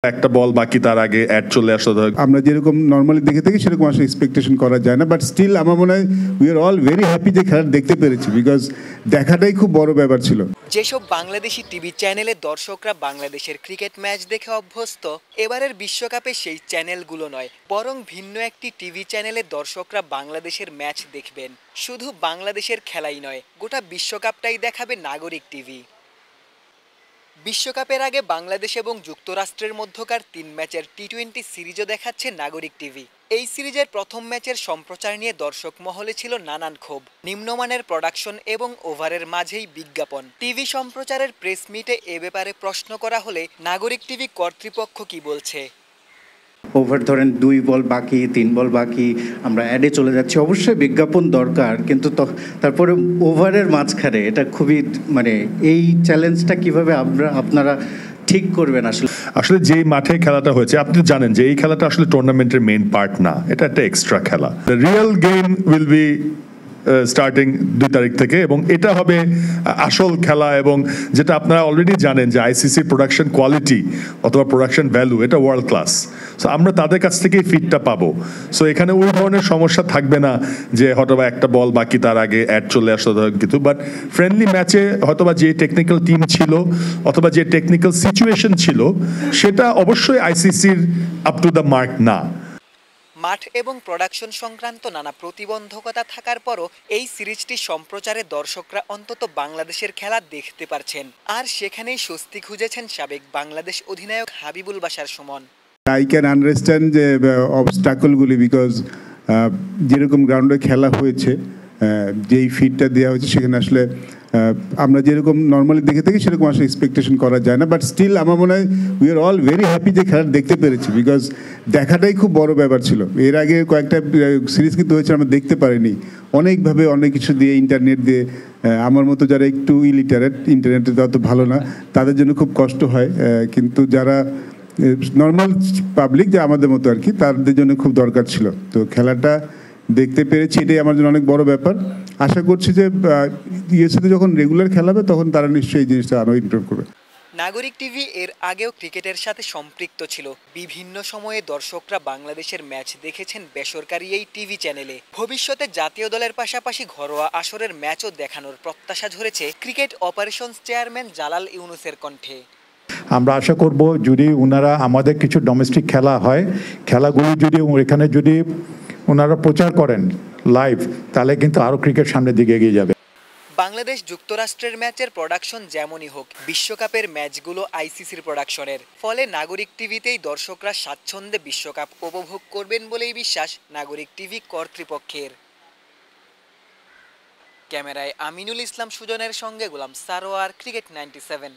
একটা বল বাকি তার আগে অ্যাড চলে আসলো। আমরা যেরকম নর্মালি দেখে থাকি সেরকম আসলে এক্সপেকটেশন করা যায় না, বাট স্টিল আমার মনে হয় we are all very happy যে খেলা দেখতে পেরেছি, বিকজ দেখাটাই খুব বড় ব্যাপার ছিল। যেসব বাংলাদেশি টিভি চ্যানেলে দর্শকরা বাংলাদেশের ক্রিকেট ম্যাচ দেখে অভ্যস্ত, এবারের বিশ্বকাপে সেই চ্যানেলগুলো নয়, বরং ভিন্ন একটি টিভি চ্যানেলে দর্শকরা বাংলাদেশের ম্যাচ দেখবেন। শুধু বাংলাদেশের খেলাই নয়, গোটা বিশ্বকাপটাই দেখাবে নাগরিক টিভি। বিশ্বকাপের আগে বাংলাদেশ এবং যুক্তরাষ্ট্রের মধ্যকার 3 ম্যাচের টি-20 সিরিজও দেখাচ্ছে নাগরিক টিভি। এই সিরিজের প্রথম ম্যাচের সম্প্রচার নিয়ে দর্শক মহলে ছিল নানান ক্ষোভ। নিম্নমানের প্রোডাকশন এবং ওভারের মাঝেই বিজ্ঞাপন। টিভি সম্প্রচারের প্রেস মিটে এ ব্যাপারে প্রশ্ন করা হলে নাগরিক টিভি কর্তৃপক্ষ কি বলছে? ওভার ধরেন 2 বল বাকি, 3 বল বাকি, আমরা অ্যাডে চলে যাচ্ছি। অবশ্যই বিজ্ঞাপন দরকার, কিন্তু তারপরে ওভারের মাঝখানে এটা খুবই এই চ্যালেঞ্জটা কিভাবে আপনারা ঠিক করবেন? আসলে যে মাঠে খেলাটা হয়েছে, আপনি জানেন যে এই খেলাটা আসলে টুর্নামেন্টের মেইন পার্ট না, এটা একটা এক্সট্রা খেলা। The real game will be starting 2 তারিখ থেকে, এবং এটা হবে আসল খেলা। এবং যেটা আপনারা অলরেডি জানেন যে আইসিসির প্রোডাকশন কোয়ালিটি অথবা প্রোডাকশন ভ্যালু এটা ওয়ার্ল্ড ক্লাস। সো আমরা তাদের কাছ থেকেই ফিটটা পাবো। সো এখানে ওই ধরনের সমস্যা থাকবে না যে হয়তোবা একটা বল বাকি তার আগে অ্যাড চলে আসলো কিছু। বাট ফ্রেন্ডলি ম্যাচে হয়তোবা যে টেকনিক্যাল টিম ছিল অথবা যে টেকনিক্যাল সিচুয়েশন ছিল সেটা অবশ্যই আইসিসির আপ টু দ্য মার্ক না। মাঠ এবং প্রোডাকশন সংক্রান্ত নানা প্রতিবন্ধকতা থাকার পরও এই সিরিজটি সম্প্রচারে দর্শকরা অন্তত বাংলাদেশের খেলা দেখতে পারছেন। আর সেখানেই স্বস্তি খুঁজেছেন সাবেক বাংলাদেশ অধিনায়ক Habibul Bashar Suman. I can understand যে অবস্টাকলগুলি, বিকজ যেরকম গ্রাউন্ডে খেলা হয়েছে, যেই ফিডটা দেওয়া হয়েছে সেখানে আসলে আমরা যেরকম নর্মালি দেখে থাকি সেরকম আসলে এক্সপেকটেশন করা যায় না, বাট স্টিল আমার মনে হয় we are all very happy যে খেলা দেখতে পেরেছি, বিকজ দেখাটাই খুব বড় ব্যাপার ছিল। এর আগে কয়েকটা সিরিজ কিন্তু হয়েছে আমরা দেখতে পারিনি, অনেকভাবে অনেক কিছু দিয়ে, ইন্টারনেট দিয়ে। আমার মতো যারা একটু ইলিটারেট, ইন্টারনেটে অত ভালো না, তাদের জন্য খুব কষ্ট হয়, কিন্তু যারা নর্মাল পাবলিক, যে আমাদের মতো আর কি, তাদের জন্য খুব দরকার ছিল। তো খেলাটা দেখতে পেরেছি, এটাই আমার জন্য অনেক বড় ব্যাপার। আশা করছি যে ইউএসএতে যখন রেগুলার খেলাবে তখন তারা নিশ্চয়ই এই জিনিসটা আরও ইমপ্রুভ করবে। নাগরিক টিভি এর আগেও ক্রিকেটের সাথে সম্পৃক্ত ছিল। বিভিন্ন সময়ে দর্শকরা বাংলাদেশের ম্যাচ দেখেছেন বেসরকারি এই টিভি চ্যানেলে। ভবিষ্যতে জাতীয় দলের পাশাপাশি ঘরোয়া আসরের ম্যাচও দেখানোর প্রত্যাশা ঝরেছে ক্রিকেট অপারেশনস চেয়ারম্যান জালাল ইউনুসের কণ্ঠে। আমরা আশা করব যদি ওনারা আমাদের কিছু ডোমেস্টিক খেলা হয়, খেলাগুলো যদি এখানে যদি ওনারা প্রচার করেন লাইভ, তাহলে কিন্তু আরও ক্রিকেট সামনের দিকে এগিয়ে যাবে। বাংলাদেশ যুক্তরাষ্ট্রের ম্যাচের প্রোডাকশন যেমনই হোক, বিশ্বকাপের ম্যাচগুলো আইসিসির প্রোডাকশনের। ফলে নাগরিক টিভিতেই দর্শকরা স্বাচ্ছন্দ্যে বিশ্বকাপ উপভোগ করবেন বলেই বিশ্বাস নাগরিক টিভি কর্তৃপক্ষের। ক্যামেরায় আমিনুল ইসলাম সুজনের সঙ্গে গোলাম সারোয়ার, ক্রিকেট 97।